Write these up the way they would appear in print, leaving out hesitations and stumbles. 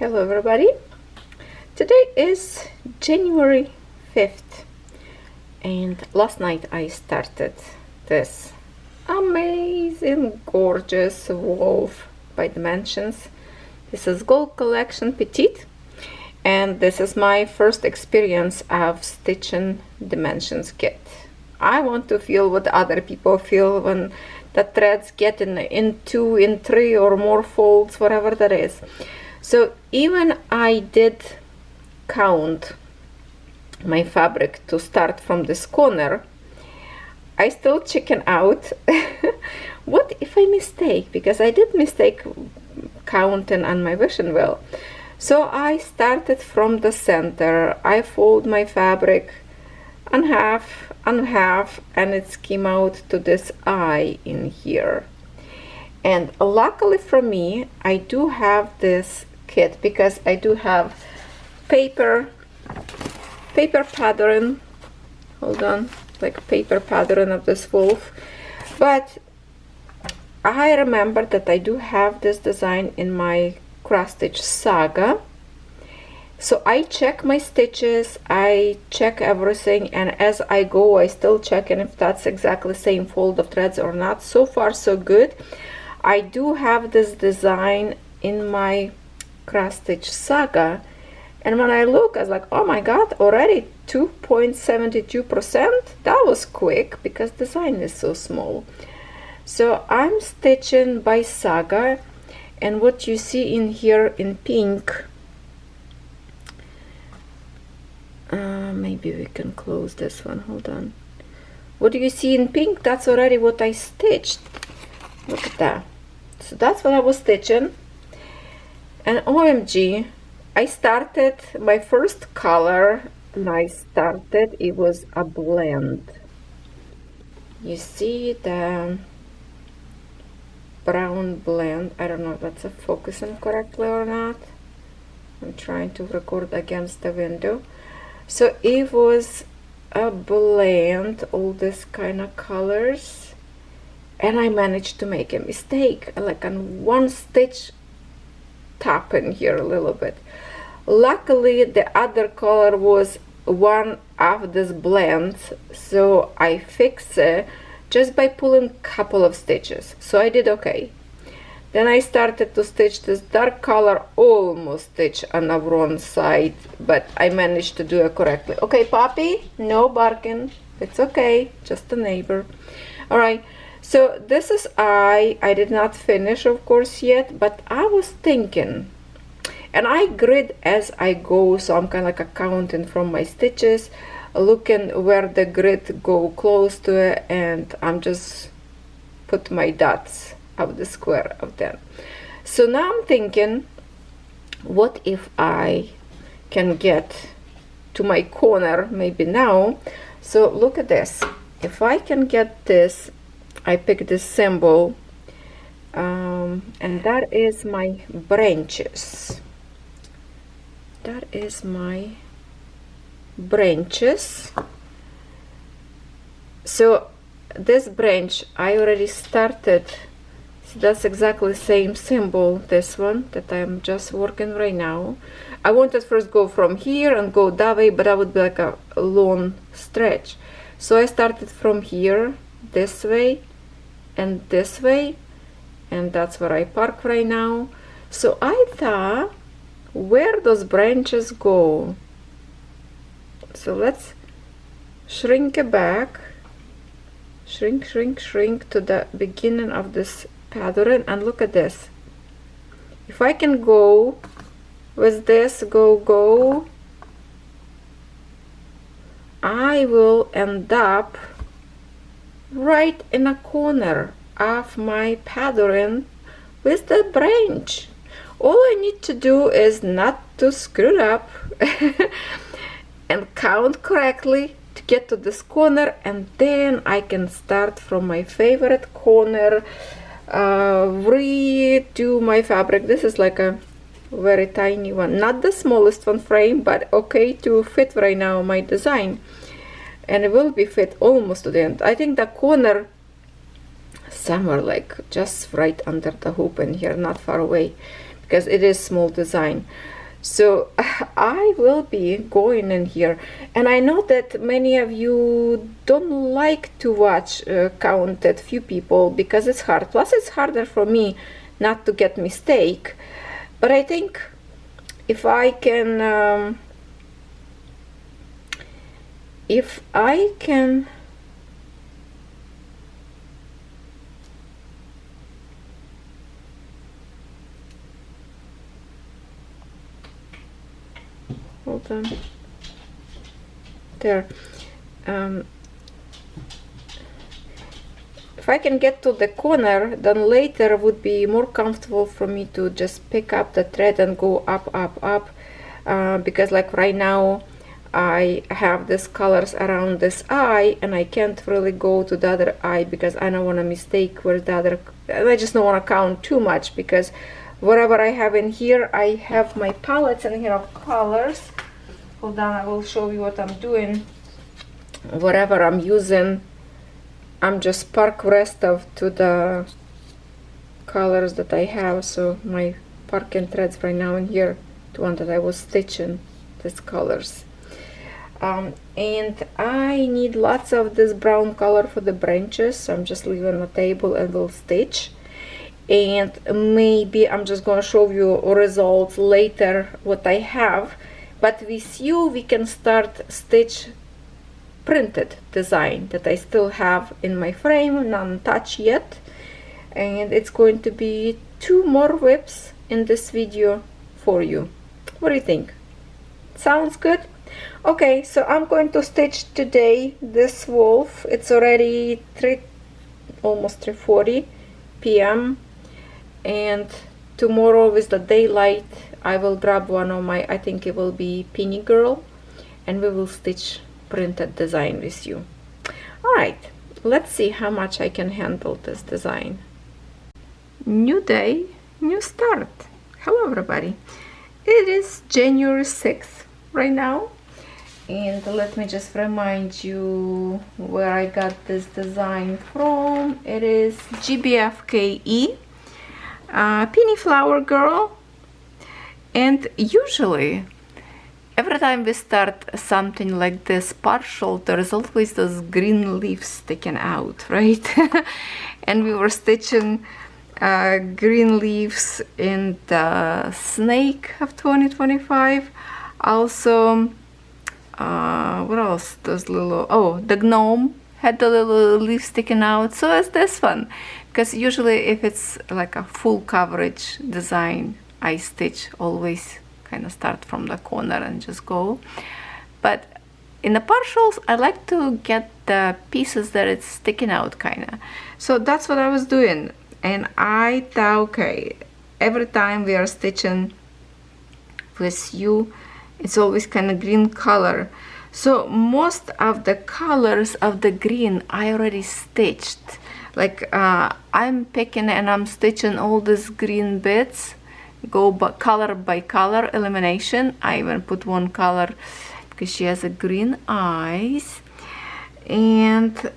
Hello everybody. Today is January 5th and last night I started this amazing gorgeous wolf by Dimensions. This is Gold Collection Petite and this is my first experience of stitching Dimensions kit. I want to feel what other people feel when the threads get in 2, in 3 or more folds, whatever that is. So even I did count my fabric to start from this corner, I still chicken out. What if I mistake? Because I did mistake counting on my vision wheel. So I started from the center. I fold my fabric on half, and it came out to this eye in here. And luckily for me, I do have this kit because I do have paper pattern. Hold on, like paper pattern of this wolf. But I remember that I do have this design in my cross stitch saga. So I check my stitches, I check everything, and as I go I still check and if that's exactly the same fold of threads or not. So far so good. I do have this design in my cross stitch saga, and when I look I was like, oh my god, already 2.72%. That was quick because design is so small. So I'm stitching by saga, and what you see in here in pink, maybe we can close this one, hold on. What do you see in pink? That's already what I stitched. Look at that. So that's what I was stitching. And OMG, I started my first color, and it was a blend. You see the brown blend. I don't know if that's focusing correctly or not. I'm trying to record against the window. So it was a blend, all this kind of colors, and I managed to make a mistake, like on one stitch tap in here a little bit. Luckily the other color was one of this blend, so I fixed it just by pulling a couple of stitches, so I did okay. Then I started to stitch this dark color, almost stitch on the wrong side, but I managed to do it correctly. Okay, Poppy, no barking, it's okay, just a neighbor. All right, so this is I did not finish of course yet, but I was thinking, and I grid as I go, so I'm kind of like counting from my stitches, looking where the grid go close to it, and I'm just put my dots of the square of them. So now I'm thinking, what if I can get to my corner maybe now? So look at this. If I can get this, I pick this symbol, and that is my branches. That is my branches. So this branch I already started. So that's exactly the same symbol, this one that I'm just working right now. I wanted first go from here and go that way, but that would be like a long stretch. So I started from here, this way, and this way, and that's where I park right now. So I thought, where those branches go? So let's shrink it back, shrink to the beginning of this pattern, and look at this. If I can go with this, go, I will end up right in a corner of my pattern with the branch. All I need to do is not to screw it up and count correctly to get to this corner, and then I can start from my favorite corner, redo my fabric. This is like a very tiny one, not the smallest one frame, but okay to fit right now my design, and it will be fit almost to the end. I think the corner somewhere like just right under the hoop in here, not far away, because it is small design. So I will be going in here, and I know that many of you don't like to watch counted few people because it's hard. Plus it's harder for me not to get mistake. But I think if I can hold on there, if I can get to the corner, then later would be more comfortable for me to just pick up the thread and go up, because like right now I have these colors around this eye, and I can't really go to the other eye because I don't want to mistake where the other, I just don't want to count too much, because whatever I have in here, I have my palettes in here of colors. Hold on, I will show you what I'm doing. Whatever I'm using, I'm just park rest of to the colors that I have. So my parking threads right now in here, the one that I was stitching, these colors. And I need lots of this brown color for the branches, so I'm just leaving the table and will stitch. And maybe I'm just going to show you results later what I have, but with you we can start stitch printed design that I still have in my frame, non-touched yet, and it's going to be 2 more whips in this video for you. What do you think? Sounds good? Okay, so I'm going to stitch today this wolf. It's already almost 3:40 p.m. and tomorrow with the daylight I will grab one of my, I think it will be Peony Girl, and we will stitch printed design with you. All right, let's see how much I can handle this design. New day, new start. Hello everybody. It is January 6th right now, and let me just remind you where I got this design from. It is GBFKE, Peony Flower Girl. And usually every time we start something like this partial, there's always those green leaves sticking out, right? And we were stitching green leaves in the snake of 2025. Also, what else? Those little, oh, the gnome had the little leaf sticking out. So is this one, because usually if it's like a full coverage design, I stitch always kind of start from the corner and just go. But in the partials, I like to get the pieces that it's sticking out kind of. So that's what I was doing. And I thought, okay, every time we are stitching with you, it's always kind of green color. So most of the colors of the green I already stitched. Like I'm picking and I'm stitching all these green bits, go color by color elimination. I even put one color because she has a green eyes, and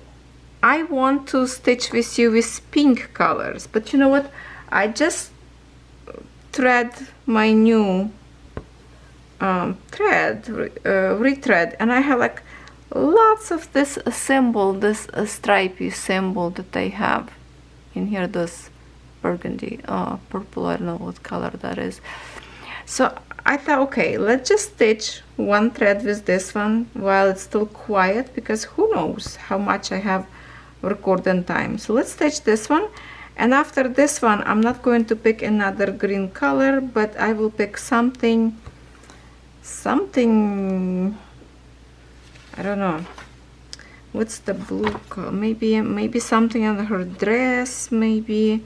I want to stitch with you with pink colors. But you know what, I just thread my new rethread, and I have like lots of this symbol, this stripy symbol that I have in here, this burgundy, purple, I don't know what color that is. So I thought, okay, let's just stitch one thread with this one while it's still quiet, because who knows how much I have recording time. So let's stitch this one, and after this one I'm not going to pick another green color, but I will pick something, I don't know, what's the blue color? Maybe something on her dress, maybe,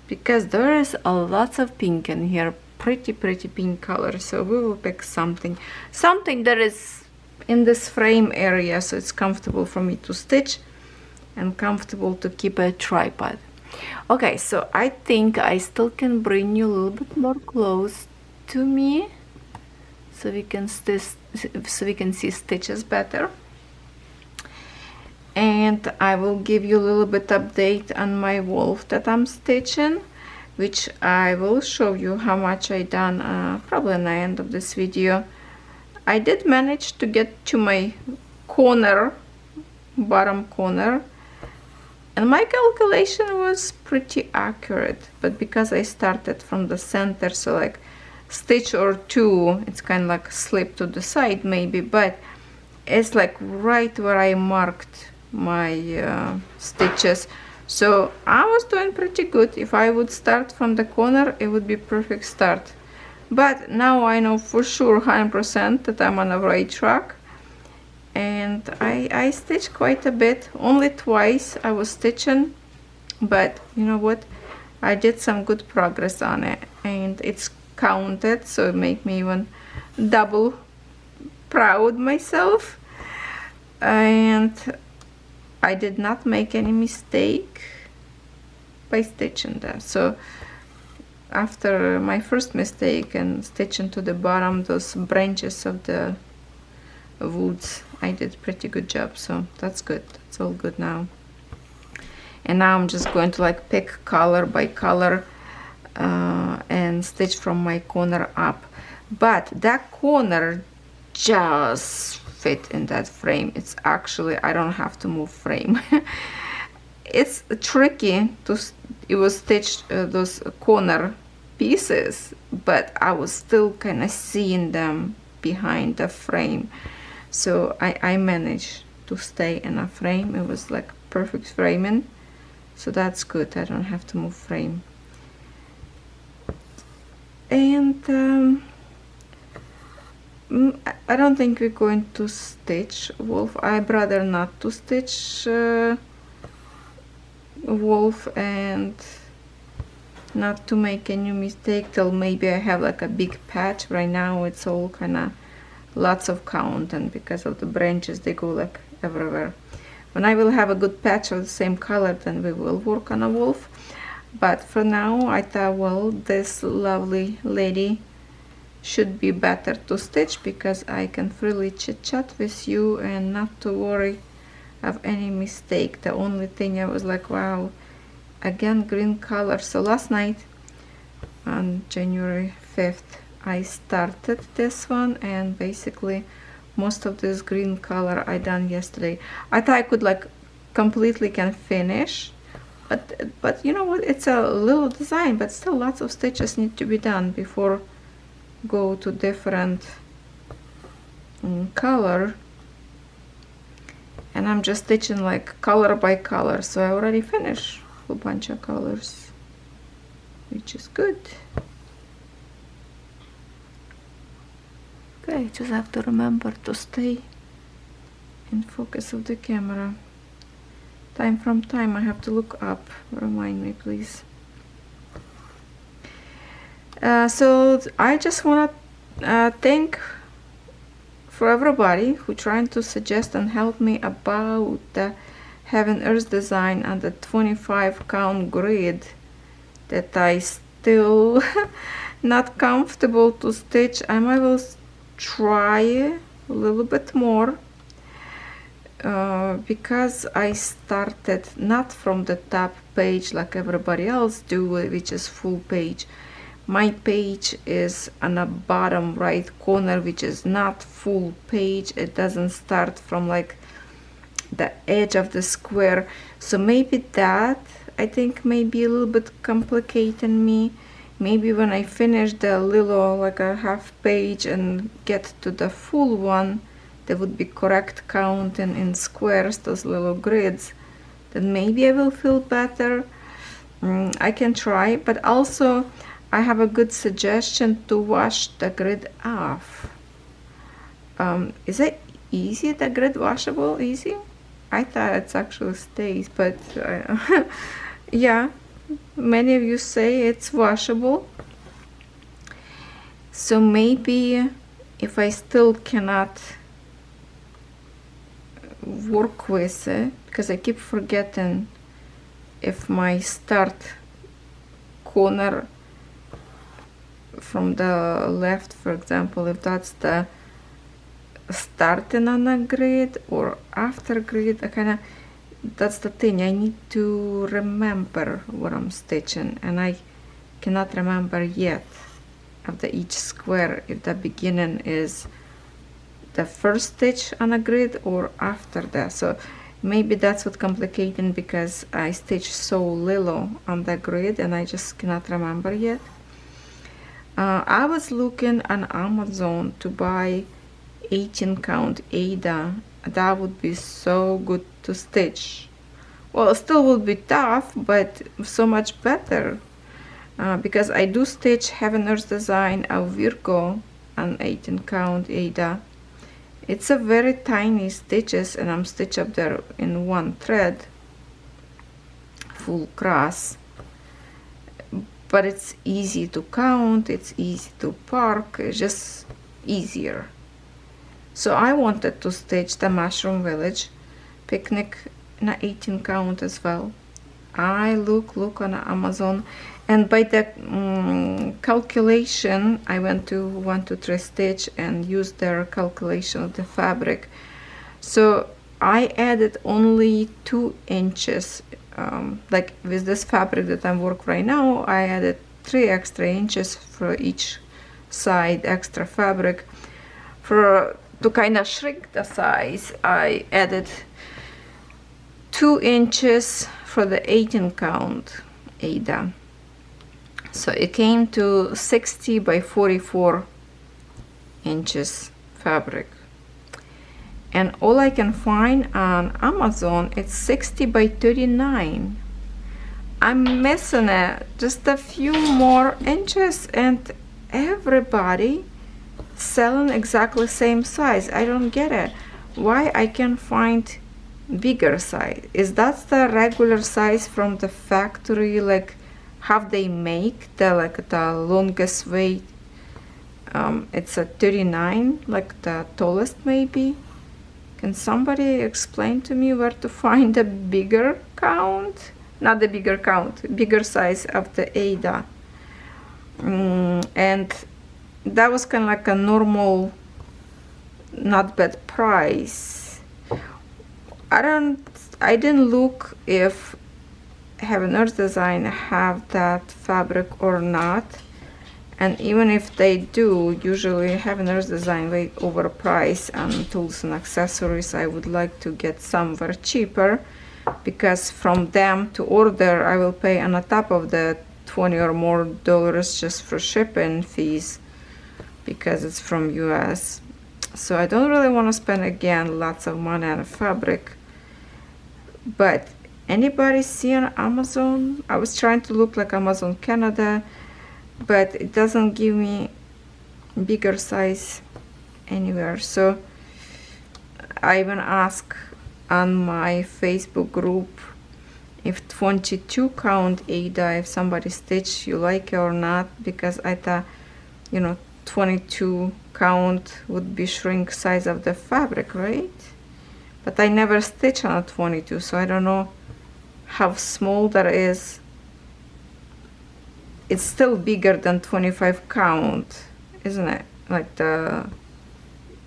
because there is a lot of pink in here, pretty pink color. So we will pick something that is in this frame area, so it's comfortable for me to stitch and comfortable to keep a tripod. Okay, so I think I still can bring you a little bit more close to me so we can see stitches better, and I will give you a little bit update on my wolf that I'm stitching. which I will show you how much I done probably in the end of this video. I did manage to get to my corner, bottom corner, and my calculation was pretty accurate, but because I started from the center, so like stitch or two, it's kind of like slip to the side maybe, but it's like right where I marked my stitches. So I was doing pretty good. If I would start from the corner, it would be perfect start. But now I know for sure 100% that I'm on the right track. And I stitched quite a bit. Only twice I was stitching, but you know what? I did some good progress on it, and it's counted, so it made me even double proud myself. And I did not make any mistake by stitching there. So after my first mistake and stitching to the bottom those branches of the woods, I did pretty good job, so that's good. That's all good now. And now I'm just going to like pick color by color and stitch from my corner up. But that corner just fit in that frame. It's actually, I don't have to move frame. It's tricky to, it was stitched those corner pieces, but I was still kind of seeing them behind the frame. So I managed to stay in a frame. It was like perfect framing, so that's good. I don't have to move frame. And I don't think we're going to stitch wolf. I'd rather not to stitch wolf and not to make any mistake till maybe I have like a big patch. Right now it's all kind of lots of count, and because of the branches they go like everywhere. When I will have a good patch of the same color, then we will work on a wolf. But for now I thought, well, this lovely lady should be better to stitch because I can freely chit chat with you and not to worry of any mistake. The only thing I was like, wow, again green color. So last night on January 5th I started this one, and basically most of this green color I done yesterday. I thought I could like completely can finish, but you know what, it's a little design, but still lots of stitches need to be done before go to different color. And I'm just stitching like color by color, so I already finished a bunch of colors, which is good. Okay, just have to remember to stay in focus of the camera. Time from time I have to look up. Remind me, please. So I just want to thank for everybody who trying to suggest and help me about the Heaven Earth design and the 25 count grid that I still not comfortable to stitch. I might will try a little bit more because I started not from the top page like everybody else do, which is full page. My page is on the bottom right corner, which is not full page. It doesn't start from like the edge of the square, so maybe that I think may be a little bit complicating me. Maybe when I finish the little like a half page and get to the full one, there would be correct counting in squares, those little grids, then maybe I will feel better. I can try, but also I have a good suggestion to wash the grid off. Is it easy, the grid washable, easy? I thought it actually stays, but yeah, many of you say it's washable. So maybe if I still cannot work with it, because I keep forgetting if my start corner from the left, for example, if that's the starting on a grid or after grid, I kind of, that's the thing, I need to remember what I'm stitching, and I cannot remember yet after each square if the beginning is the first stitch on a grid or after that. So maybe that's what complicating, because I stitched so little on the grid and I just cannot remember yet. I was looking on Amazon to buy 18 count Ada. That would be so good to stitch. Well, it still would be tough, but so much better, because I do stitch Heaven Earth Design of Virgo on 18 count Ada. It's a very tiny stitches, and I'm stitched up there in one thread, full cross. But it's easy to count, it's easy to park, it's just easier. So I wanted to stitch the Mushroom Village Picnic in an 18 count as well. I look on Amazon, and by the calculation, I went to 1 2 3 Stitch and used their calculation of the fabric. So I added only 2 inches. Like with this fabric that I'm working right now, I added 3 extra inches for each side extra fabric. To kind of shrink the size, I added 2 inches for the 18 count Ada. So it came to 60 by 44 inches fabric. And all I can find on Amazon, it's 60 by 39. I'm missing it, just a few more inches, and everybody selling exactly same size. I don't get it. Why I can't find bigger size? Is that the regular size from the factory? Like how they make the longest weight? It's a 39, like the tallest maybe. Can somebody explain to me where to find the bigger count? Not the bigger count, bigger size of the Ada. And that was kind of like a normal, not bad price. I didn't look if Heaven Earth Design have that fabric or not. And even if they do, usually Heaven Earth Design way overpriced on tools and accessories. I would like to get somewhere cheaper, because from them to order I will pay on the top of the $20 or more just for shipping fees, because it's from US. So I don't really want to spend again lots of money on fabric. But anybody see on Amazon? I was trying to look like Amazon Canada, but it doesn't give me bigger size anywhere. So I even asked on my Facebook group if 22 count Ada, if somebody stitch, you like it or not, because I thought, 22 count would be shrink size of the fabric, right? But I never stitch on a 22, so I don't know how small that is. It's still bigger than 25 count, isn't it? Like the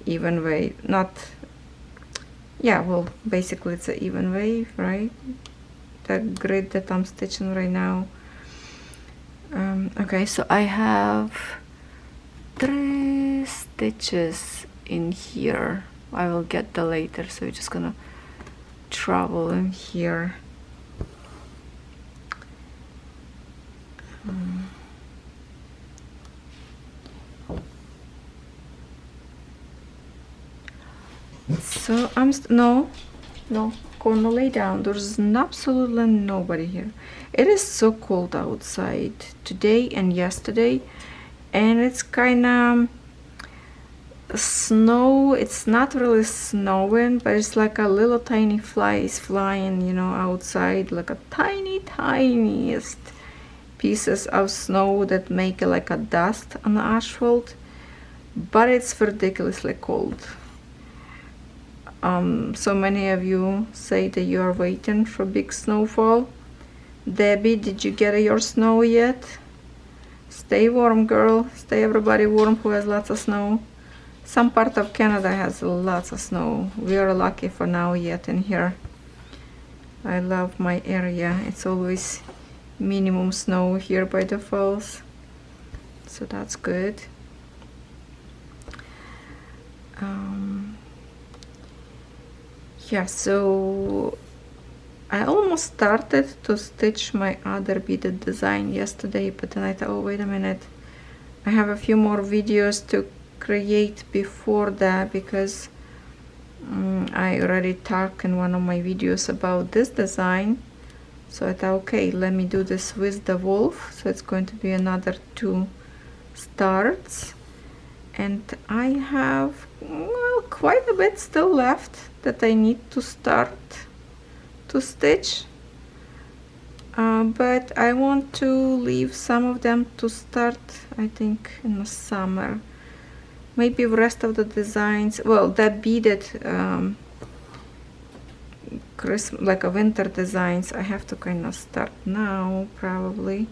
even wave, not, yeah, well, basically it's an even wave, right? The grid that I'm stitching right now. Okay, so I have 3 stitches in here. I will get the later, so we're just gonna travel in here. So I'm no, gonna lay down. There's absolutely nobody here. It is so cold outside today and yesterday, and it's kind of snow. It's not really snowing, but it's like a little tiny flies flying, outside, like a tiniest pieces of snow that make it like a dust on the asphalt. But it's ridiculously cold. So many of you say that you are waiting for big snowfall. Debbie, did you get your snow yet? Stay warm, girl. Stay everybody warm who has lots of snow. Some part of Canada has lots of snow. We are lucky for now yet in here. I love my area. It's always minimum snow here by the falls, so that's good. Yeah, so I almost started to stitch my other beaded design yesterday, but then I thought, oh wait a minute, I have a few more videos to create before that, because I already talked in one of my videos about this design. So I thought, okay, let me do this with the wolf. So it's going to be another 2 starts, and I have, well, quite a bit still left that I need to start to stitch, but I want to leave some of them to start, I think, in the summer. Maybe the rest of the designs, well, that beaded Christmas, like a winter designs, I have to kind of start now probably,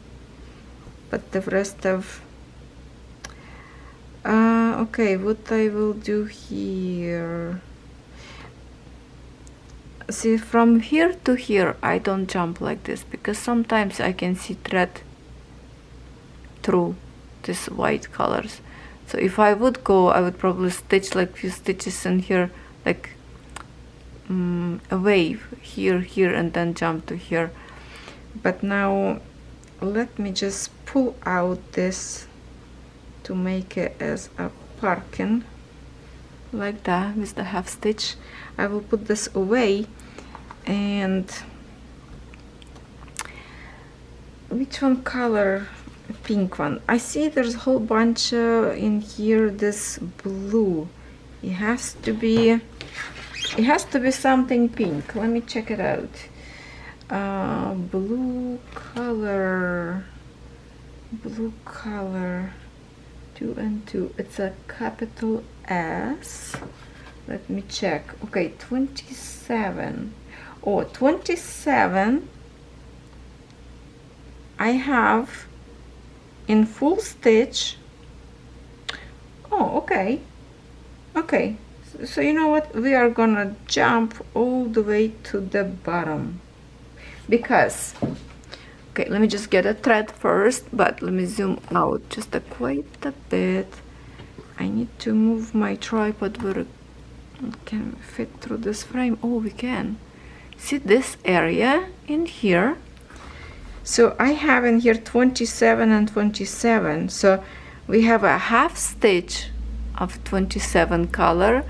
but the rest of okay, what I will do here, see, from here to here I don't jump like this, because sometimes I can see thread through this white colors. So if I would go, I would probably stitch like few stitches in here, like a wave here, here, and then jump to here. But now let me just pull out this to make it as a parkin, like that, with the half stitch. I will put this away, and which one color? Pink one. I see there's a whole bunch in here. This blue, it has to be something pink. Let me check it out. Blue color, 2 and 2, it's a capital S. Let me check. Okay, 27. Oh, 27 I have in full stitch. Oh, okay, okay, so you know what, we are gonna jump all the way to the bottom, because, okay, let me just get a thread first, but let me zoom out just quite a bit. I need to move my tripod where it can fit through this frame. Oh, we can see this area in here. So I have in here 27 and 27. So we have a half stitch of 27 color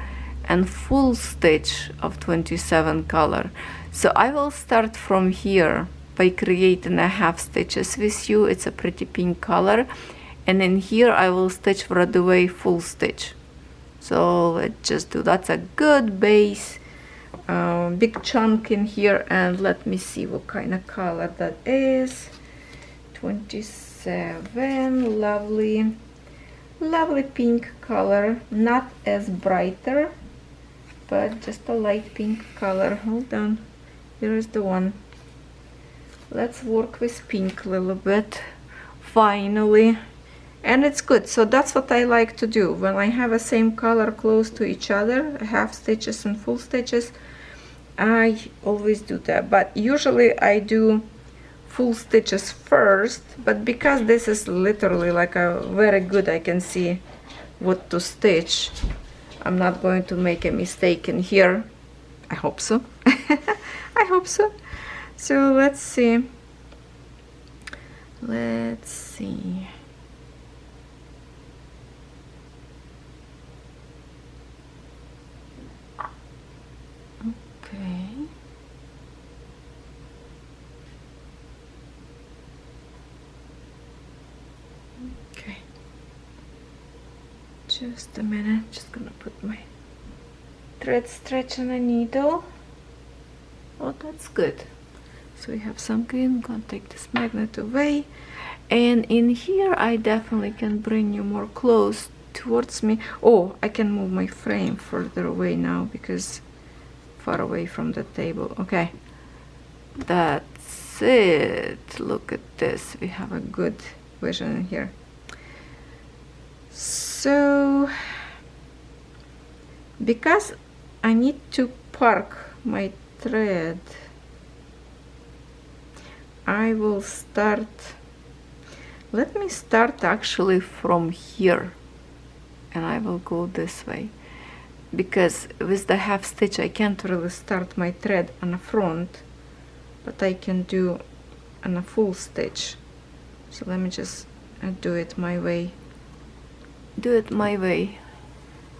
and full stitch of 27 color. So I will start from here by creating a half stitches with you. It's a pretty pink color, and in here I will stitch right away full stitch. So let's just do, that's a good base, big chunk in here, and let me see what kind of color that is. 27, lovely pink color, not as brighter, but just a light pink color. Hold on, here is the one. Let's work with pink a little bit finally, and it's good. So that's what I like to do when I have the same color close to each other, half stitches and full stitches. I always do that, but usually I do full stitches first, but because this is literally like a very good, I can see what to stitch, I'm not going to make a mistake in here. I hope so. I hope so. So let's see. Let's see. Okay. Okay. Just a minute. Just gonna put my thread stretch on a needle. Oh, that's good. So we have some green. I'm gonna take this magnet away, and in here I definitely can bring you more close towards me. Oh, I can move my frame further away now because far away from the table. Okay, that's it. Look at this, we have a good vision in here. So because I need to park my thread, I will start, let me start actually from here, and I will go this way, because with the half stitch I can't really start my thread on the front, but I can do on a full stitch. So let me just do it my way.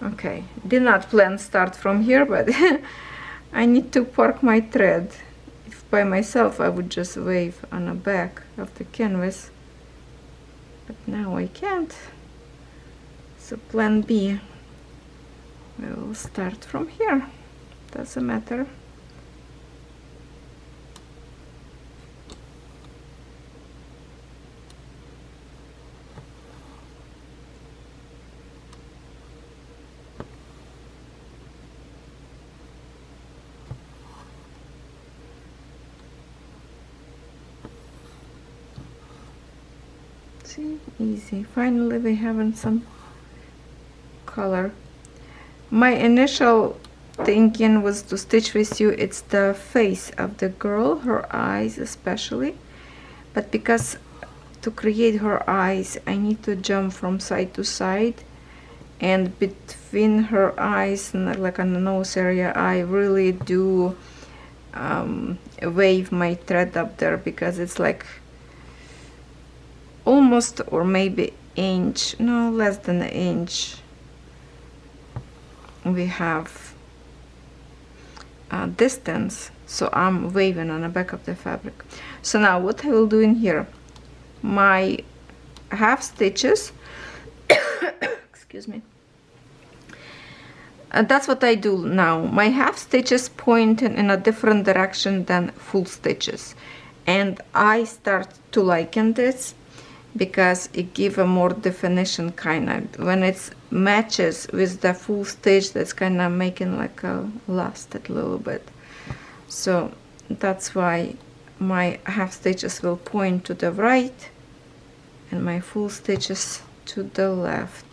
Okay, did not plan start from here, but I need to park my thread. If by myself I would just wave on the back of the canvas, but now I can't. So plan B, we will start from here, doesn't matter. See, easy. Finally we having some color. My initial thinking was to stitch with you, it's the face of the girl, her eyes especially, but because to create her eyes I need to jump from side to side, and between her eyes and like on the nose area I really do wave my thread up there, because it's like almost, or maybe inch, no, less than an inch we have distance, so I'm waving on the back of the fabric. So now what I will do in here, my half stitches excuse me, that's what I do now. My half stitches point in a different direction than full stitches, and I start to liken this because it gives a more definition, kind of when it matches with the full stitch, that's kind of making like a lost a little bit. So that's why my half stitches will point to the right and my full stitches to the left.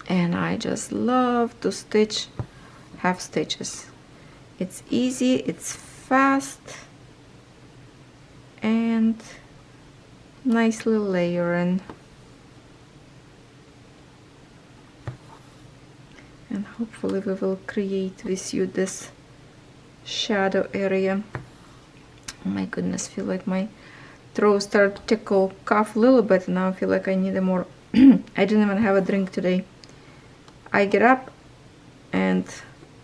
And I just love to stitch half stitches. It's easy, it's fast, and nicely layering. And hopefully we will create with you this shadow area. Oh my goodness, feel like my throat start tickle, cough a little bit. Now I feel like I need a more I didn't even have a drink today. I get up and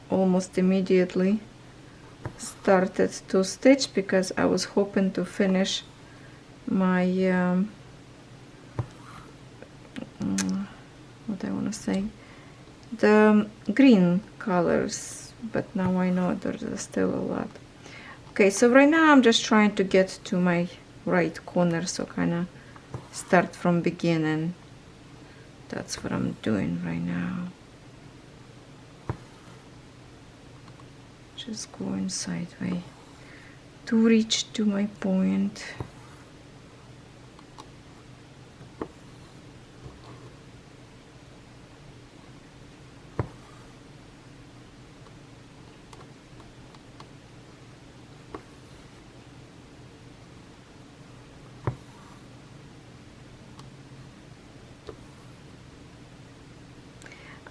almost immediately started to stitch because I was hoping to finish my what I want to say, the green colors, but now I know there's still a lot. Okay, so right now I'm just trying to get to my right corner, so kind of start from beginning. That's what I'm doing right now. Just going sideways to reach to my point.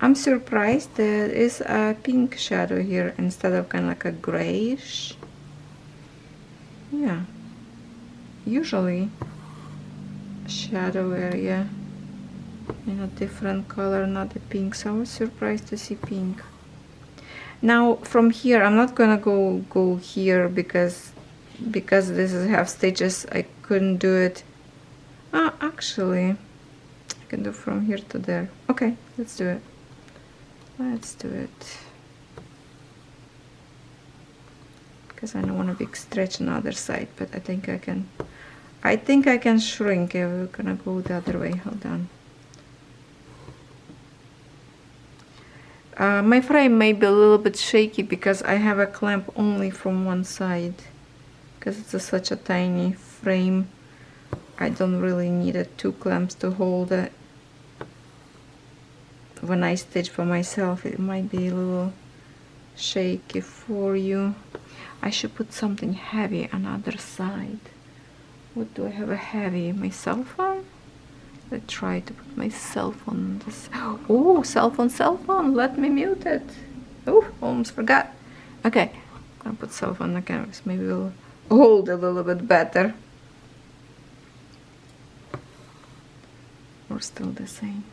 I'm surprised there is a pink shadow here instead of kind of like a grayish. Yeah, usually shadow area in a different color, not a pink, so I was surprised to see pink. Now from here I'm not gonna go here because this is half stitches. I couldn't do it. Actually I can do from here to there. Okay, let's do it. Let's do it, because I don't want a big stretch on the other side, but I think I can shrink it. We're gonna go the other way. Hold on. My frame may be a little bit shaky because I have a clamp only from one side, because it's such a tiny frame. I don't really need two clamps to hold it. When I stitch for myself, it might be a little shaky for you. I should put something heavy on the other side. What do I have a heavy? My cell phone? Let's try to put my cell phone on this. Oh, cell phone, let me mute it. Oh, almost forgot. Okay, I'm gonna put cell phone on the canvas. Maybe we'll hold a little bit better. Or still the same.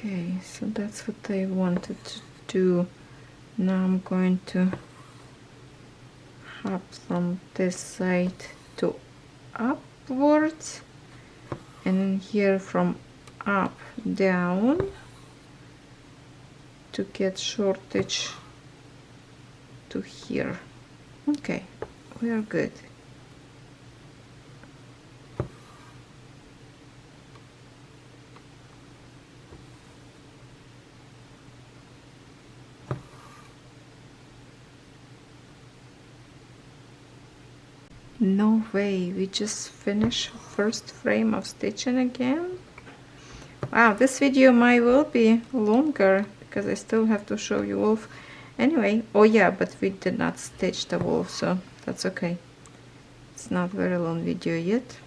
Okay, so that's what I wanted to do. Now I'm going to hop from this side to upwards, and then here from up down to get shortage to here. Okay, we are good. No way, we just finished first frame of stitching again. Wow, this video might will be longer because I still have to show you wolf. Anyway, oh yeah, but we did not stitch the wolf, so that's okay. It's not very long video yet.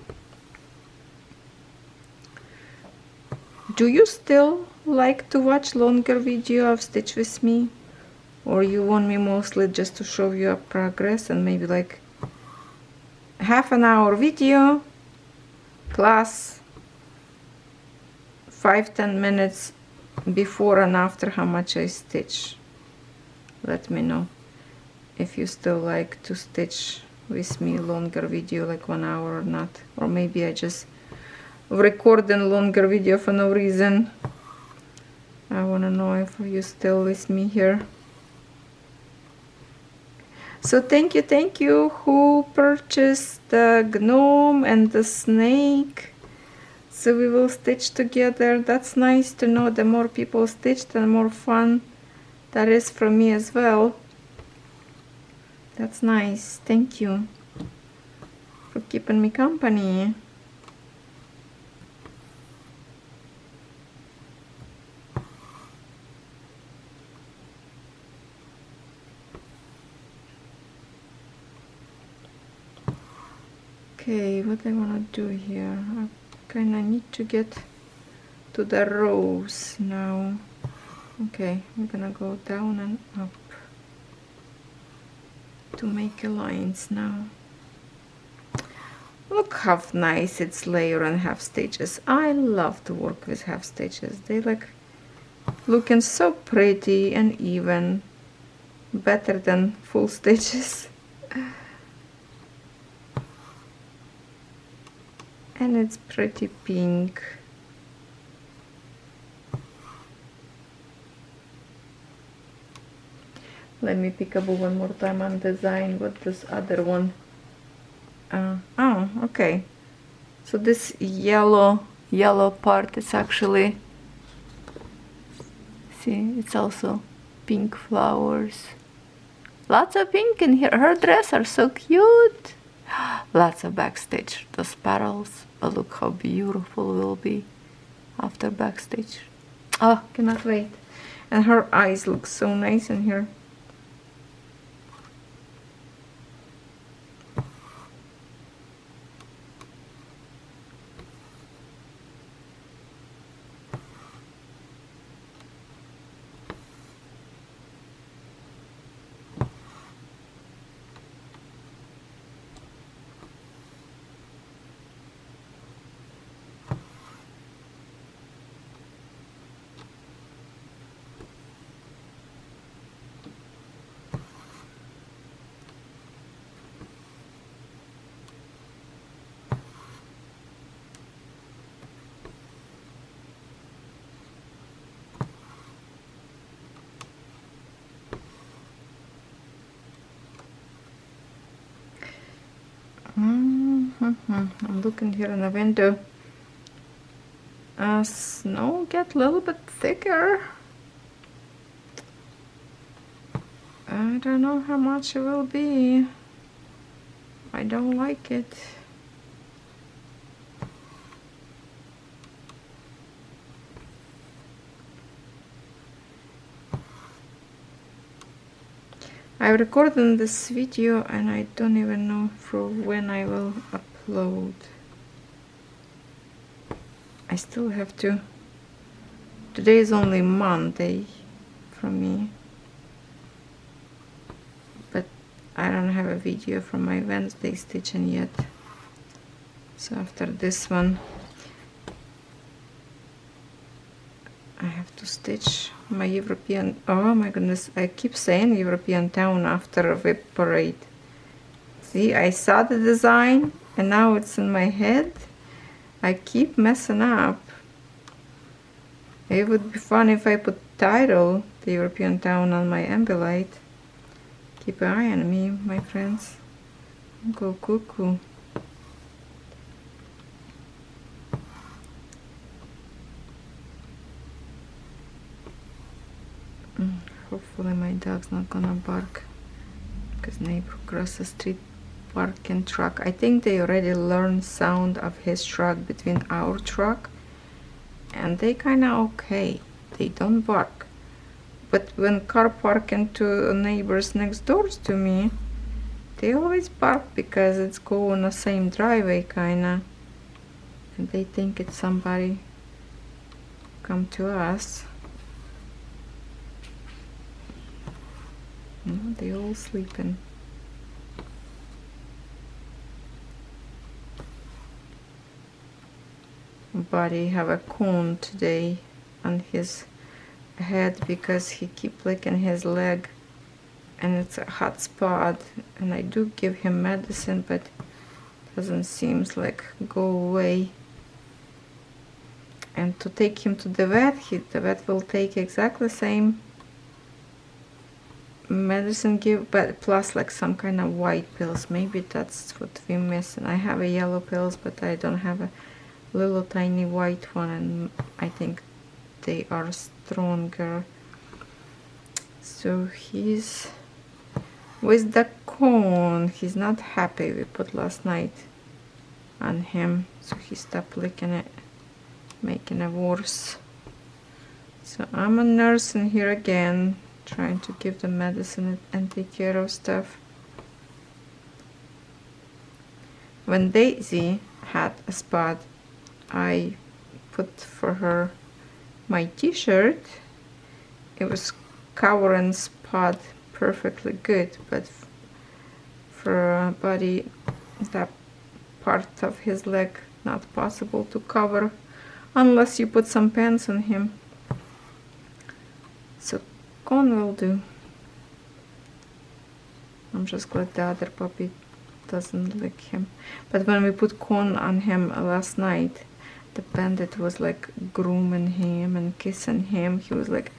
Do you still like to watch longer video of Stitch with me? Or you want me mostly just to show you a progress and maybe like half an hour video plus 5-10 minutes before and after how much I stitch? Let me know if you still like to stitch with me longer video, like 1 hour or not. Or maybe I just record a longer video for no reason. I want to know if you're still with me here. So thank you who purchased the gnome and the snake. So we will stitch together. That's nice to know. The more people stitch, the more fun that is for me as well. That's nice. Thank you for keeping me company. Okay, what I want to do here, I kind of need to get to the rows now. Okay, I'm gonna go down and up to make lines now. Look how nice it's layer and half stitches. I love to work with half stitches. They like looking so pretty and even, better than full stitches. And it's pretty pink. Let me pick up one more time on design what this other one. Oh, okay. So this yellow part is actually, see, it's also pink flowers. Lots of pink in here. Her dress are so cute. Lots of backstitch. Those petals. But look how beautiful it will be after backstitch. Oh, cannot wait. And her eyes look so nice in here. I'm looking here in the window. Snow get a little bit thicker. I don't know how much it will be. I don't like it. I recorded this video and I don't even know for when I will upload. I still have to. Today is only Monday for me, but I don't have a video from my Wednesday stitching yet. So after this one I have to stitch my European, oh my goodness, I keep saying European town after a whip parade. See, I saw the design and now it's in my head. I keep messing up. It would be fun if I put title, the European town, on my embellite. Keep an eye on me, my friends. Go cuckoo. Hopefully my dog's not gonna bark because neighbor across the street parking truck. I think they already learned sound of his truck between our truck, and they kinda okay. They don't bark. But when car park into neighbors next doors to me, they always bark because it's going the same driveway kinda, and they think it's somebody come to us. No, they all sleeping. Buddy have a cone today on his head because he keep licking his leg and it's a hot spot, and I do give him medicine but doesn't seems like go away. And to take him to the vet, the vet will take exactly the same medicine give, but plus like some kind of white pills. Maybe that's what we missing. I have a yellow pills, but I don't have a little tiny white one, and I think they are stronger. So he's with the cone. He's not happy. We put last night on him, so he stopped licking it, making it worse. So I'm a nurse in here again, trying to give the medicine and take care of stuff. When Daisy had a spot, I put for her my t-shirt. It was covering spot perfectly good, but for a Buddy, that part of his leg not possible to cover unless you put some pants on him. So cone will do. I'm just glad the other puppy doesn't lick him. But when we put cone on him last night, the bandit was like grooming him and kissing him. He was like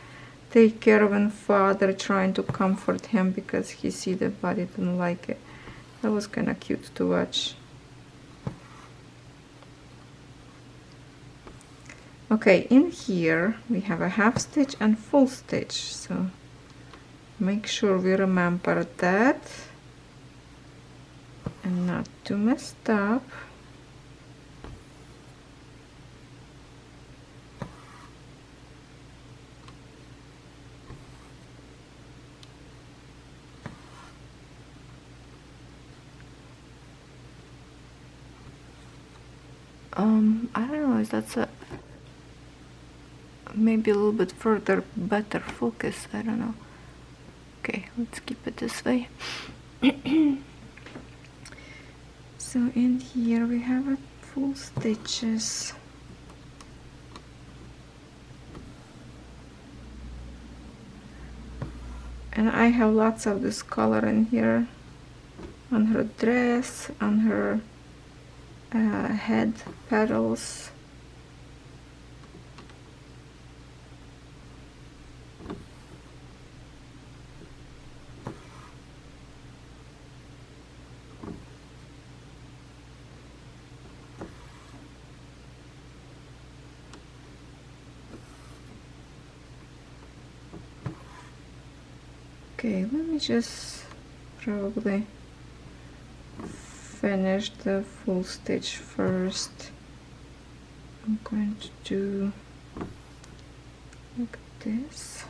take care of him, father, trying to comfort him because he see the Buddy didn't like it. That was kind of cute to watch. Okay, in here we have a half stitch and full stitch, so make sure we remember that and not to mess up. I don't know if that's a maybe a little bit further better focus, I don't know. Okay, let's keep it this way. So in here we have a full stitches. And I have lots of this color in here on her dress, on her head petals. Okay, let me just probably finish the full stitch first. I'm going to do like this.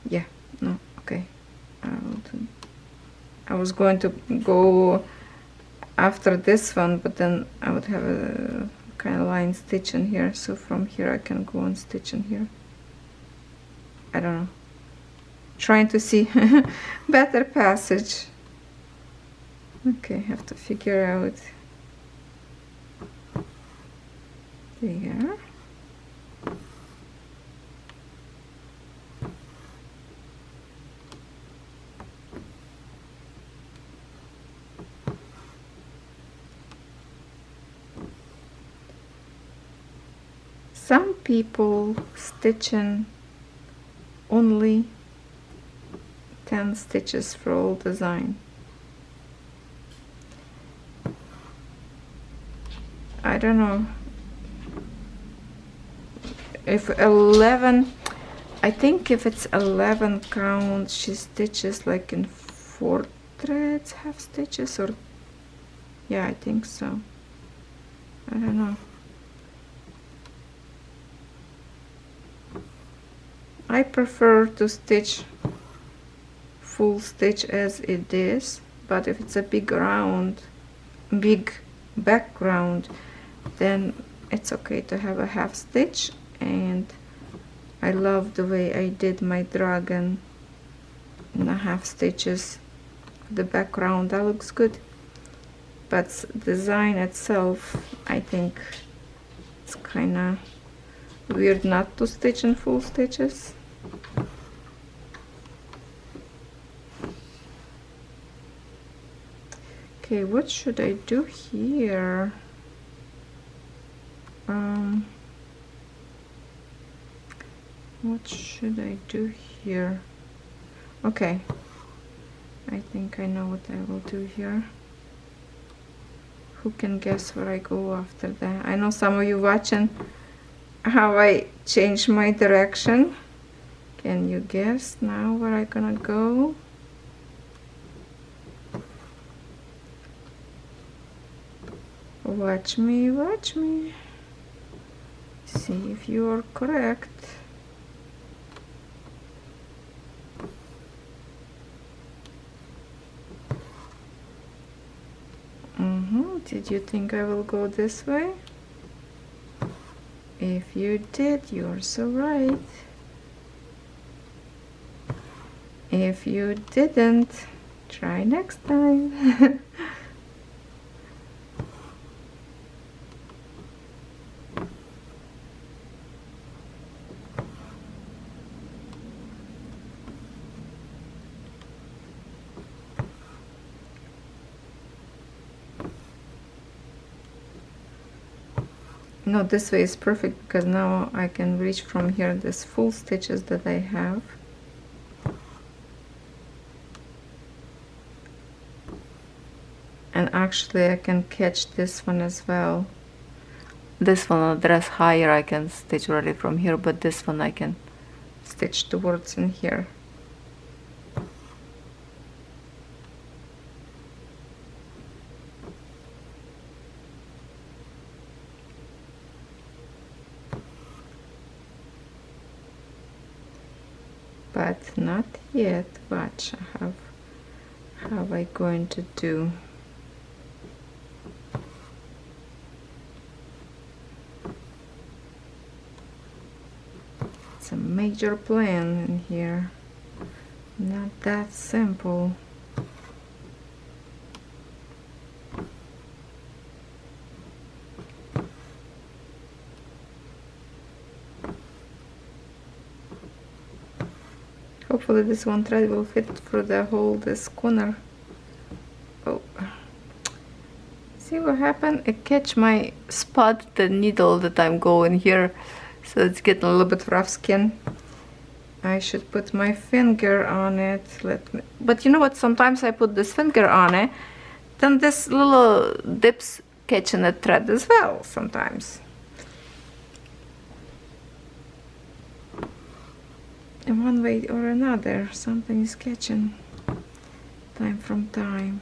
Yeah, no, okay. I was going to go after this one, but then I would have a kind of line stitch in here, so from here I can go and stitch in here. I don't know. Trying to see better passage. Okay, have to figure out there. Some people stitching only 10 stitches for all design. I don't know if 11, I think if it's 11 count, she stitches like in 4 threads, half stitches, or yeah, I think so. I don't know. I prefer to stitch full stitch as it is, but if it's a big background, then it's okay to have a half stitch. And I love the way I did my dragon in a half stitches. The background, that looks good, but design itself, I think it's kind of weird not to stitch in full stitches. Okay, what should I do here? What should I do here? Okay, I think I know what I will do here. Who can guess where I go after that? I know some of you watching how I change my direction. Can you guess now where I'm gonna go? Watch me, watch me. See if you are correct. Did you think I will go this way? If you did, you're so right. If you didn't, try next time. No, this way is perfect because now I can reach from here this full stitches that I have. And actually I can catch this one as well. This one will dress higher, I can stitch already from here, but this one I can stitch towards in here. But not yet. Watch, how I going to do. It's a major plan in here. Not that simple. Hopefully this one thread will fit through the whole this corner. Oh, see what happened? It catch my spot, the needle that I'm going here, so it's getting a little bit rough skin. I should put my finger on it. But you know what? Sometimes I put this finger on it, then this little dips catch in the thread as well. Sometimes. In one way or another, something is catching time from time.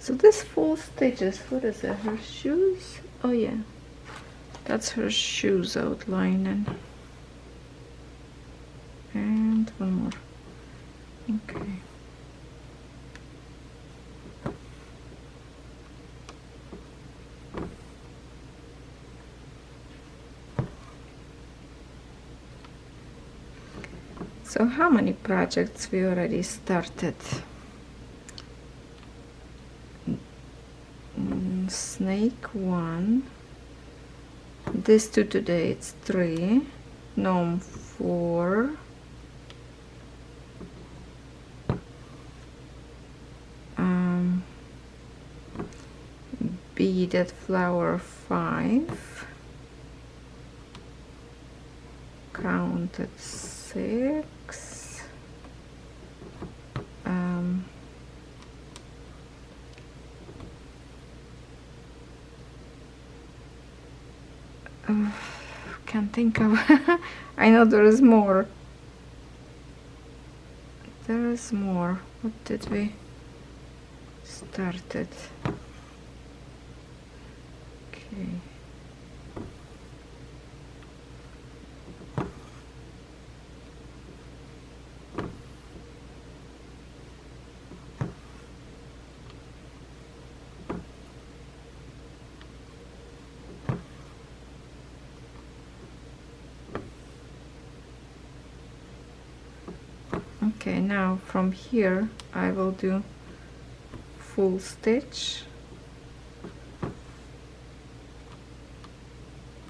So this full stitches, what is it, her shoes? Oh yeah, that's her shoes outlining. And one more. Okay. So how many projects we already started? Snake 1, this 2 today, it's 3, gnome 4, beaded flower 5, counted 6, can't think of. I know there is more. There is more. What did we started? Okay. Okay, now from here I will do full stitch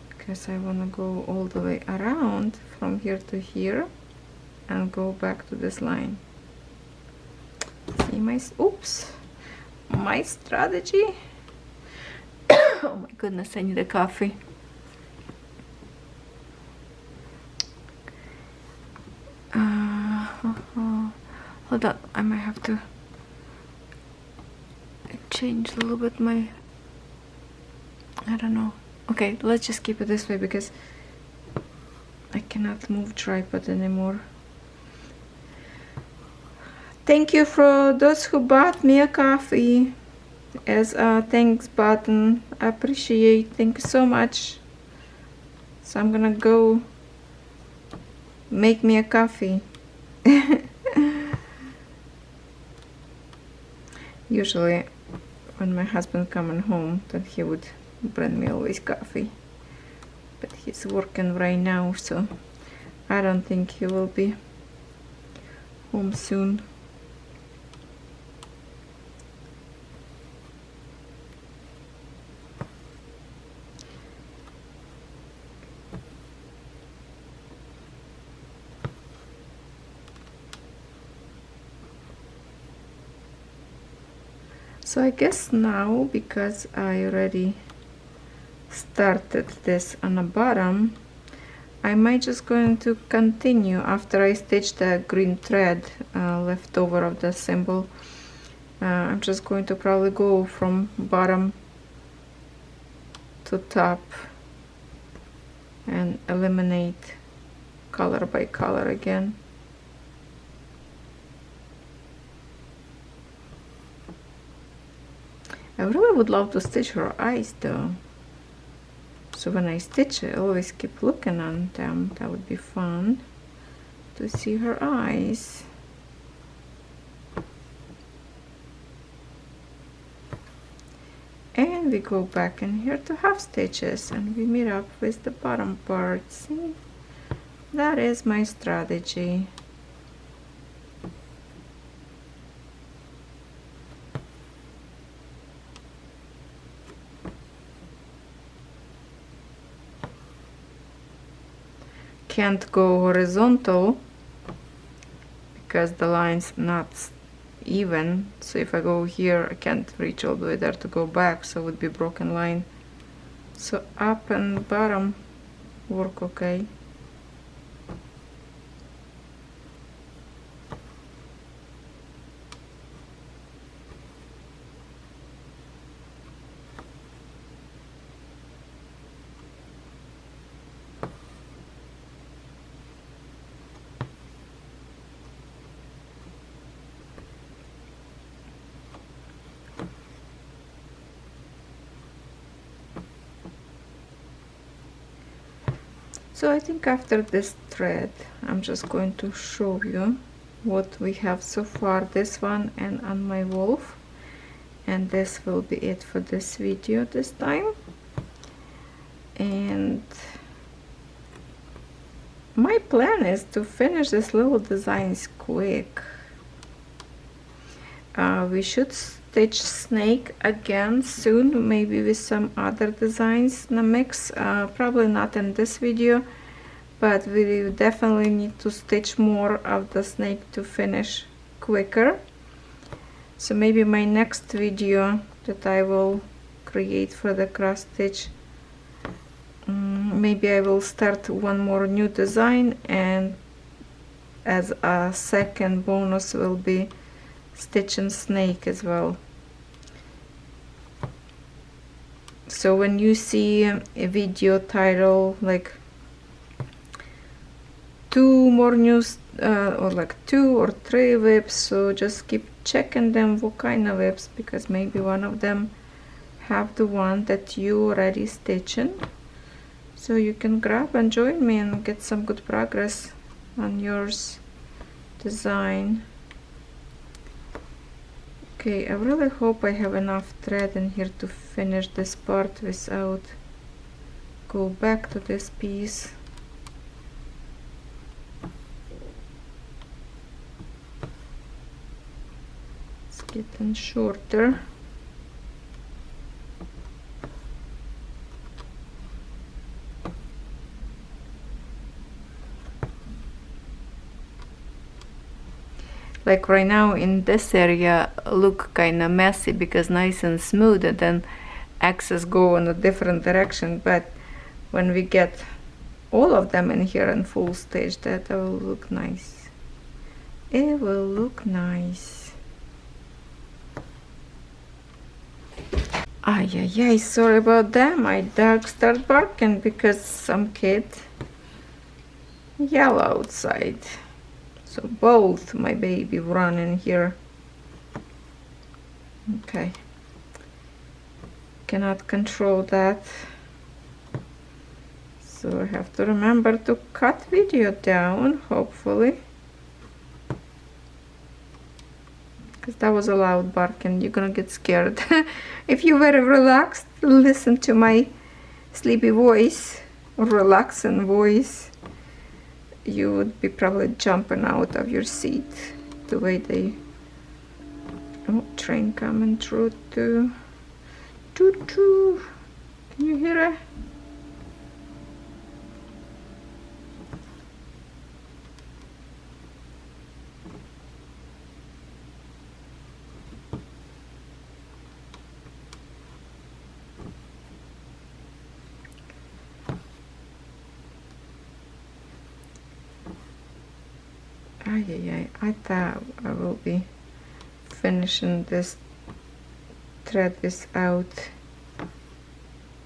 because I want to go all the way around from here to here and go back to this line. See my, oops, my strategy. Oh my goodness, I need a coffee. Hold on, I might have to change a little bit my, I don't know. Okay, let's just keep it this way because I cannot move tripod anymore. Thank you for those who bought me a coffee as a thanks button. I appreciate, thank you so much. So I'm gonna go make me a coffee. Usually when my husband coming home, then he would bring me always coffee, but he's working right now, so I don't think he will be home soon. So I guess now, because I already started this on the bottom, I might just going to continue after I stitch the green thread left over of the symbol. I'm just going to probably go from bottom to top and eliminate color by color again. I really would love to stitch her eyes though. So when I stitch it, I always keep looking on them. That would be fun to see her eyes. And and we go back in here to half stitches and we meet up with the bottom part. See, that is my strategy. Can't go horizontal because the line's not even, so if I go here I can't reach all the way there to go back, so it would be broken line. So up and bottom work okay. So I think after this thread I'm just going to show you what we have so far, this one and on my wolf, and this will be it for this video this time. And my plan is to finish this little designs quick. We should stitch snake again soon, maybe with some other designs in the mix. Probably not in this video, but we definitely need to stitch more of the snake to finish quicker. So maybe my next video that I will create for the cross stitch, maybe I will start one more new design, and as a second bonus will be stitching snake as well. So when you see a video title like 2 more news or like 2 or 3 whips, so just keep checking them what kind of whips, because maybe one of them have the one that you already stitching, so you can grab and join me and get some good progress on yours design. Okay, I really hope I have enough thread in here to finish this part without go back to this piece. It's getting shorter. Like right now in this area look kind of messy because nice and smooth, and then axes go in a different direction, but when we get all of them in here in full stitch, that will look nice. It will look nice. Ay, ay, ay, sorry about that. My dog started barking because some kid yell outside. So both my baby run in here. Okay. Cannot control that. So I have to remember to cut video down, hopefully. Because that was a loud bark and you're gonna get scared. If you were relaxed, listen to my sleepy voice or relaxing voice, you would be probably jumping out of your seat the way they... Oh, train coming through too. Toot toot. Can you hear it? Ay, ay, ay. I thought I will be finishing this thread without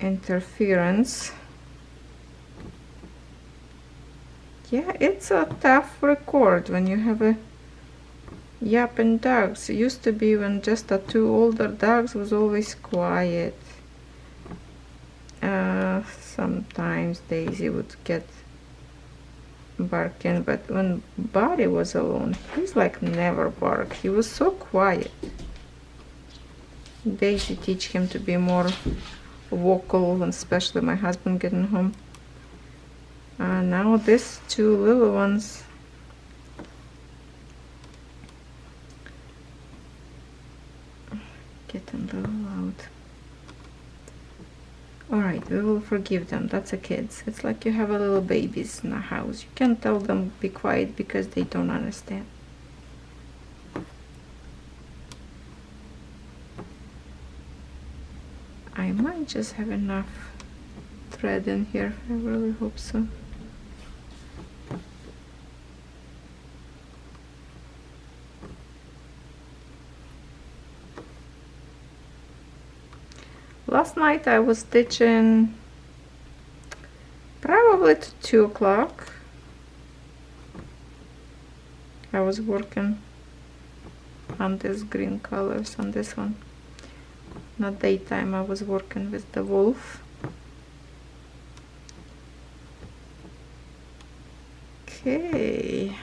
interference. Yeah, it's a tough record when you have a yapping dogs. It used to be when just the 2 older dogs was always quiet. Sometimes Daisy would get barking, but when Buddy was alone, he's like never bark. He was so quiet. days to teach him to be more vocal, and especially my husband getting home. Now these two little ones, getting a little loud. Alright, we will forgive them. That's a kids. It's like you have a little babies in the house. You can't tell them be quiet because they don't understand. I might just have enough thread in here. I really hope so. Last night I was stitching probably to 2 o'clock. I was working on these green colors on this one. Not daytime, I was working with the wolf. Okay,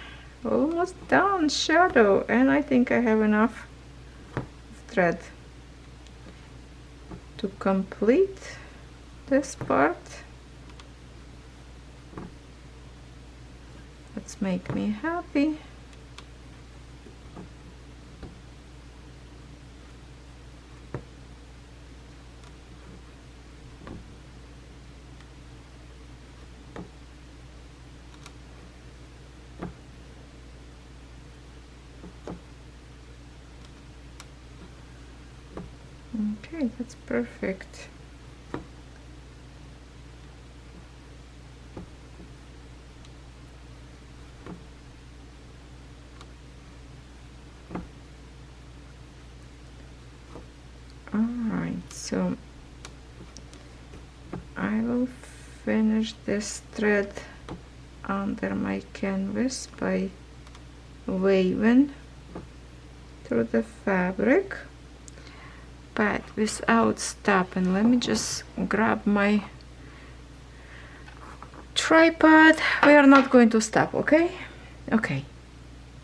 almost done shadow, and I think I have enough thread to complete this part. Let's make me happy. Okay, that's perfect. Alright, so I will finish this thread under my canvas by waving through the fabric, but without stopping. Let me just grab my tripod. We are not going to stop, okay? Okay.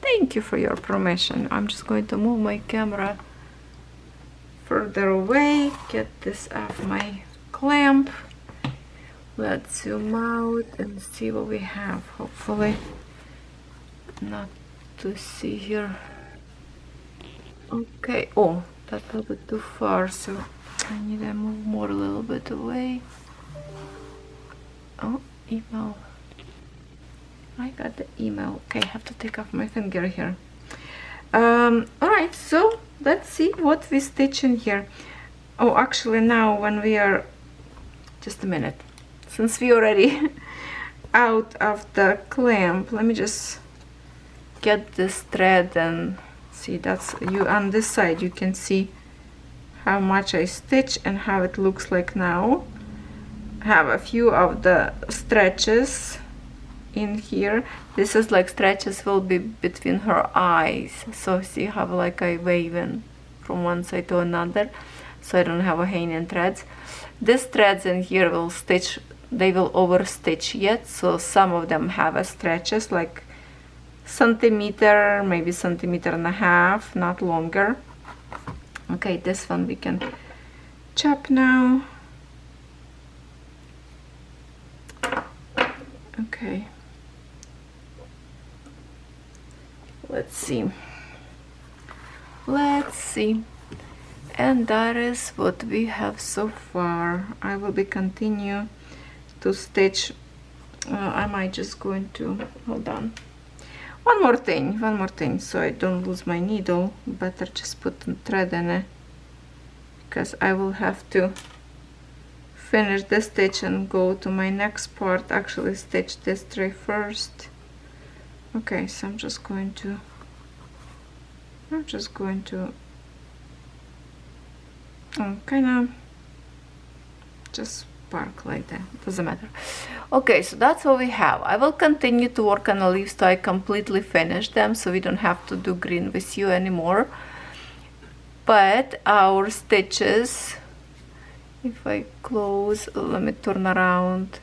Thank you for your permission. I'm just going to move my camera further away, get this off my clamp. Let's zoom out and see what we have. Hopefully not to see here. Okay. Oh, that's a little bit too far, so I need to move more a little bit away. Oh, email. I got the email. Okay, I have to take off my finger here. Alright, so let's see what we stitch in here. Oh, actually now when we are, just a minute, since we already out of the clamp, let me just get this thread and see. That's you on this side, you can see how much I stitch and how it looks like now. I have a few of the stretches in here. This is like stretches will be between her eyes, so see how like I waving from one side to another, so I don't have a hanging threads. These threads in here will stitch, they will over stitch yet, so some of them have a stretches like centimeter, maybe centimeter and a half, not longer. Okay, this one we can chop now. Okay, let's see, and that is what we have so far. I will be continue to stitch. I might just going to hold on. One more thing, so I don't lose my needle. Better just put the thread in it, because I will have to finish the stitch and go to my next part. Actually stitch this tray first. Okay, so I'm just going to kind of just park like that, doesn't matter. Okay, so that's what we have. I will continue to work on the leaves till I completely finish them, so we don't have to do green with you anymore. But our stitches, if I close, let me turn around,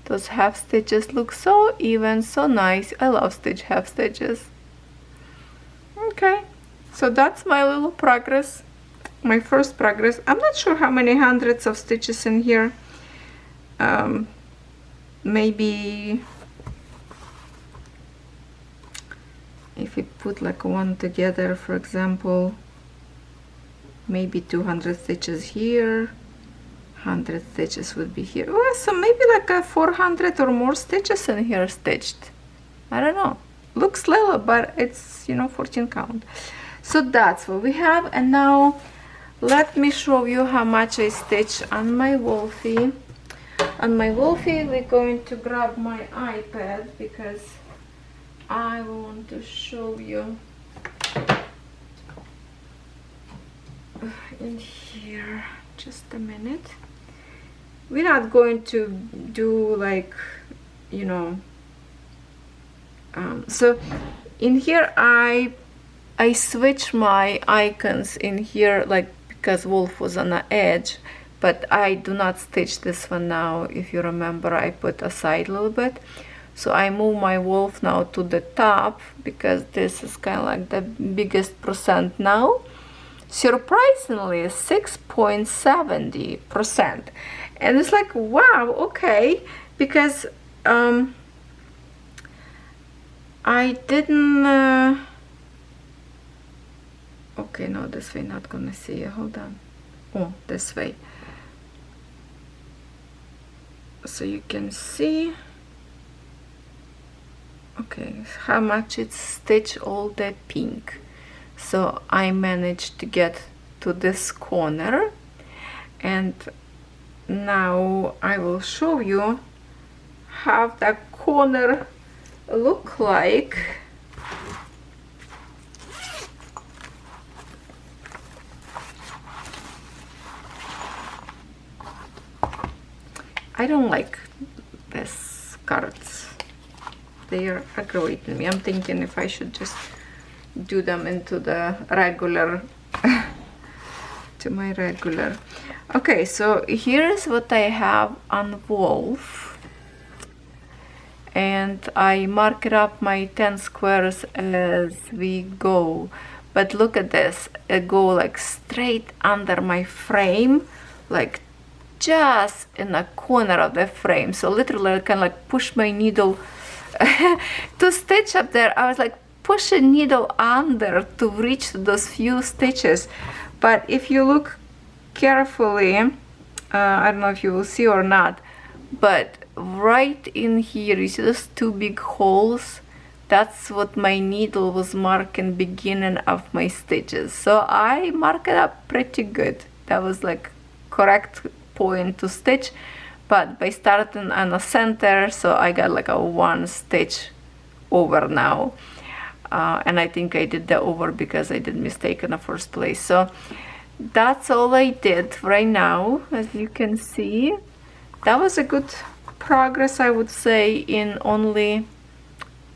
those half stitches look so even, so nice. I love half stitches. Okay, so that's my little progress my first progress. I'm not sure how many hundreds of stitches in here. Maybe if we put like one together, for example, maybe 200 stitches here, 100 stitches would be here. Oh, so maybe like a 400 or more stitches in here stitched. I don't know. Looks little, but it's, you know, 14 count. So that's what we have. And now let me show you how much I stitch on my Wolfie. On my Wolfie, we're going to grab my iPad because I want to show you in here. Just a minute. We're not going to do like, you know, so in here I switch my icons in here, like, because Wolf was on the edge, but I do not stitch this one now. If you remember, I put aside a little bit. So I move my Wolf now to the top because this is kind of like the biggest percent now. Surprisingly, 6.70%. And it's like, wow, okay, because I didn't okay, no, this way not gonna see. Hold on. Oh, this way, so you can see, okay, how much it's stitched all the pink. So I managed to get to this corner, and now I will show you how that corner look like. I don't like these cards. They are aggravating me. I'm thinking if I should just do them into the regular to my regular. Okay, so here's what I have on Wolf, and I mark it up my 10 squares as we go. But look at this, it go like straight under my frame, like just in the corner of the frame. So literally I can like push my needle to stitch up there. I was like push a needle under to reach those few stitches. But if you look carefully, I don't know if you will see or not, but right in here, you see those two big holes? That's what my needle was marking beginning of my stitches. So I mark it up pretty good. That was like correct point to stitch, but by starting on the center, so I got like a 1 stitch over now. And I think I did the over because I did mistake in the first place. So that's all I did right now. As you can see, that was a good progress, I would say, in only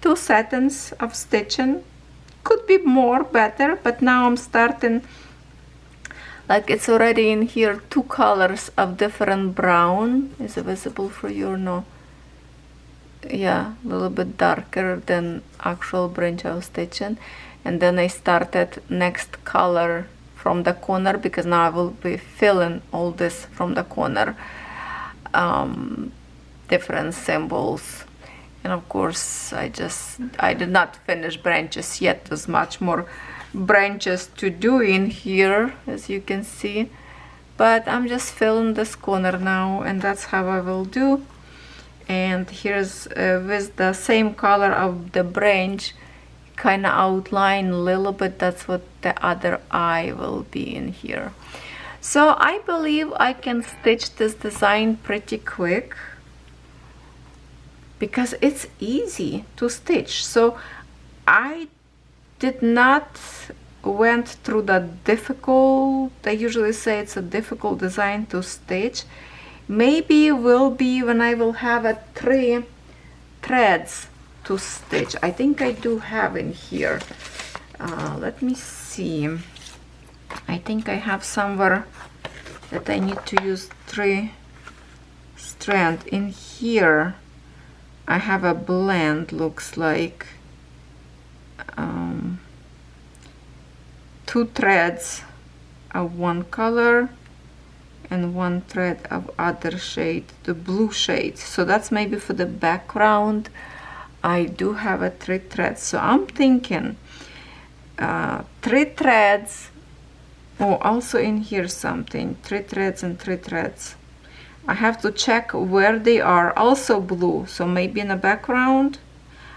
2 seconds of stitching. Could be more, better, but now I'm starting, like it's already in here 2 colors of different brown. Is it visible for you or no? Yeah, a little bit darker than actual branch I was stitching. And then I started next color from the corner, because now I will be filling all this from the corner, different symbols. And of course I did not finish branches yet. There's much more branches to do in here, as you can see, but I'm just filling this corner now, and that's how I will do. And here's with the same color of the branch, kind of outline a little bit. That's what the other eye will be in here. So I believe I can stitch this design pretty quick because it's easy to stitch. So I did not went through the difficult, I usually say it's a difficult design to stitch. Maybe will be when I will have 3 threads to stitch. I think I do have in here. Let me see. I think I have somewhere that I need to use 3 strands. In here I have a blend, looks like 2 threads of one color and one thread of other shade, the blue shade. So that's maybe for the background. I do have a 3 threads, so I'm thinking 3 threads. Oh, also in here something, 3 threads and 3 threads. I have to check where they are. Also blue, so maybe in the background,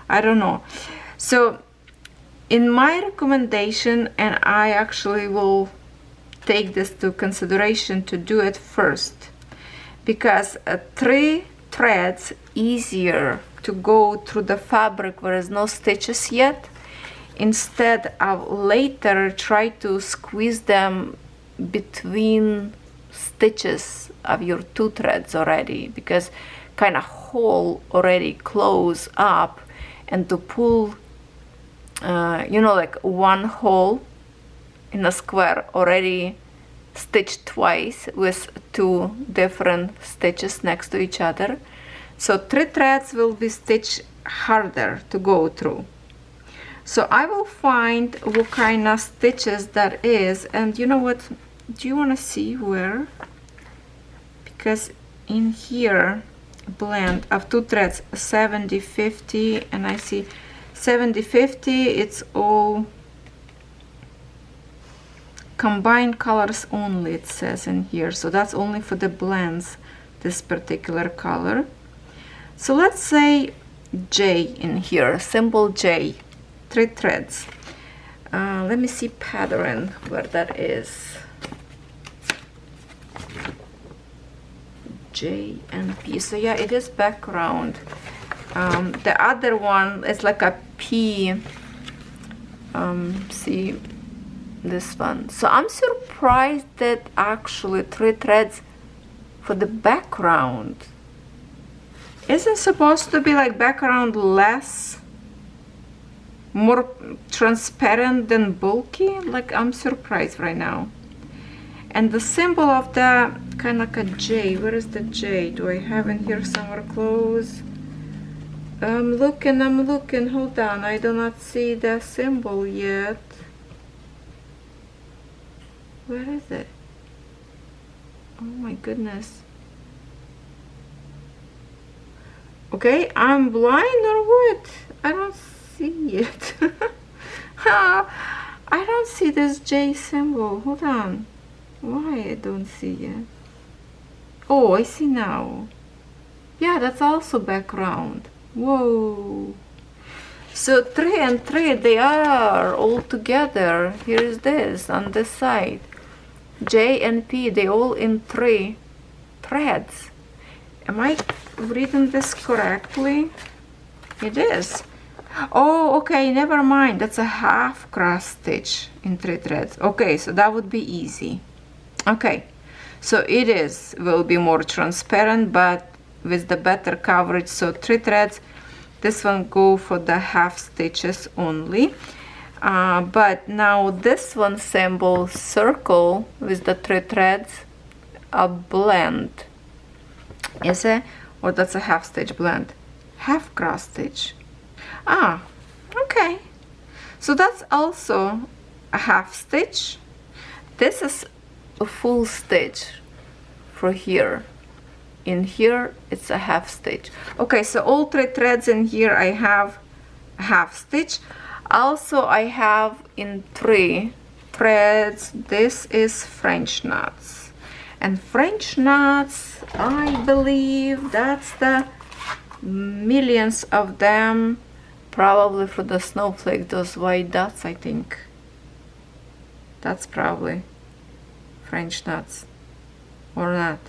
I don't know. So in my recommendation, and I actually will take this to consideration to do it first, because 3 threads easier to go through the fabric where there's no stitches yet, instead of later try to squeeze them between stitches of your 2 threads already, because kind of hole already close up, and to pull you know, like one hole in a square already stitched twice with 2 different stitches next to each other. So 3 threads will be stitched harder to go through. So I will find what kind of stitches that is, and you know what, do you want to see where? Because in here blend of 2 threads 70-50, and I see 70-50, it's all combined colors only, it says in here. So that's only for the blends, this particular color. So let's say J in here, symbol J, 3 threads. Let me see pattern where that is. J and P. So yeah, it is background. The other one is like a P. See this one. So I'm surprised that actually 3 threads for the background. Isn't supposed to be like background less, more transparent than bulky? Like, I'm surprised right now. And the symbol of the kind of like a J. Where is the J? Do I have in here somewhere close? I'm looking, hold on, I do not see the symbol yet. Where is it? Oh my goodness. Okay, I'm blind or what? I don't see it. I don't see this J symbol, hold on. Why I don't see it? Oh, I see now. Yeah, that's also background. Whoa. So 3 and 3, they are all together. Here is this on this side. J and P, they all in 3 threads. Am I reading this correctly? It is. Oh, okay, never mind. That's a half cross stitch in 3 threads. Okay, so that would be easy. Okay, so it is, will be more transparent, but with the better coverage. So 3 threads, this one go for the half stitches only. But now this one symbol circle with the 3 threads, a blend. Is it? Or that's a half stitch blend? Half cross stitch. Ah, okay. So that's also a half stitch. This is a full stitch for here. In here it's a half stitch. Okay, so all 3 threads in here I have a half stitch. Also I have in 3 threads, this is French knots. And French knots, I believe that's the millions of them, probably for the snowflake, those white dots, I think. That's probably French knots, or not.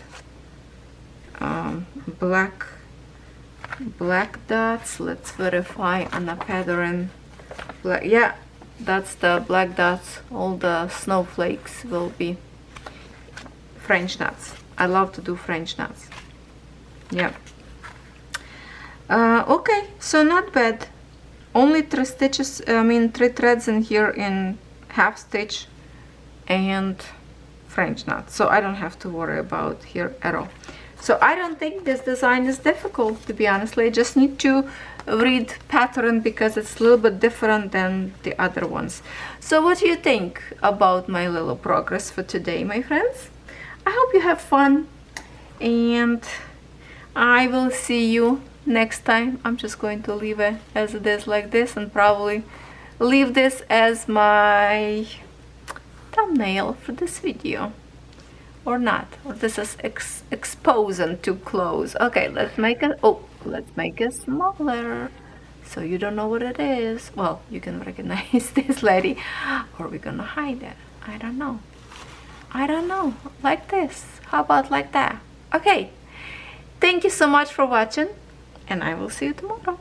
Black dots, let's verify on the pattern. Black, yeah, that's the black dots. All the snowflakes will be French knots. I love to do French knots. Yeah. Okay, so not bad. Only 3 stitches, 3 threads in here in half stitch and French knots. So I don't have to worry about here at all. So I don't think this design is difficult, to be honestly. I just need to read pattern because it's a little bit different than the other ones. So what do you think about my little progress for today, my friends? I hope you have fun, and I will see you next time. I'm just going to leave it as it is like this, and probably leave this as my thumbnail for this video. Or not, or this is exposing too close. Okay, let's make it, let's make it smaller so you don't know what it is. Well, you can recognize this lady, or we're gonna hide it. I don't know, like this. How about like that? Okay, thank you so much for watching, and I will see you tomorrow.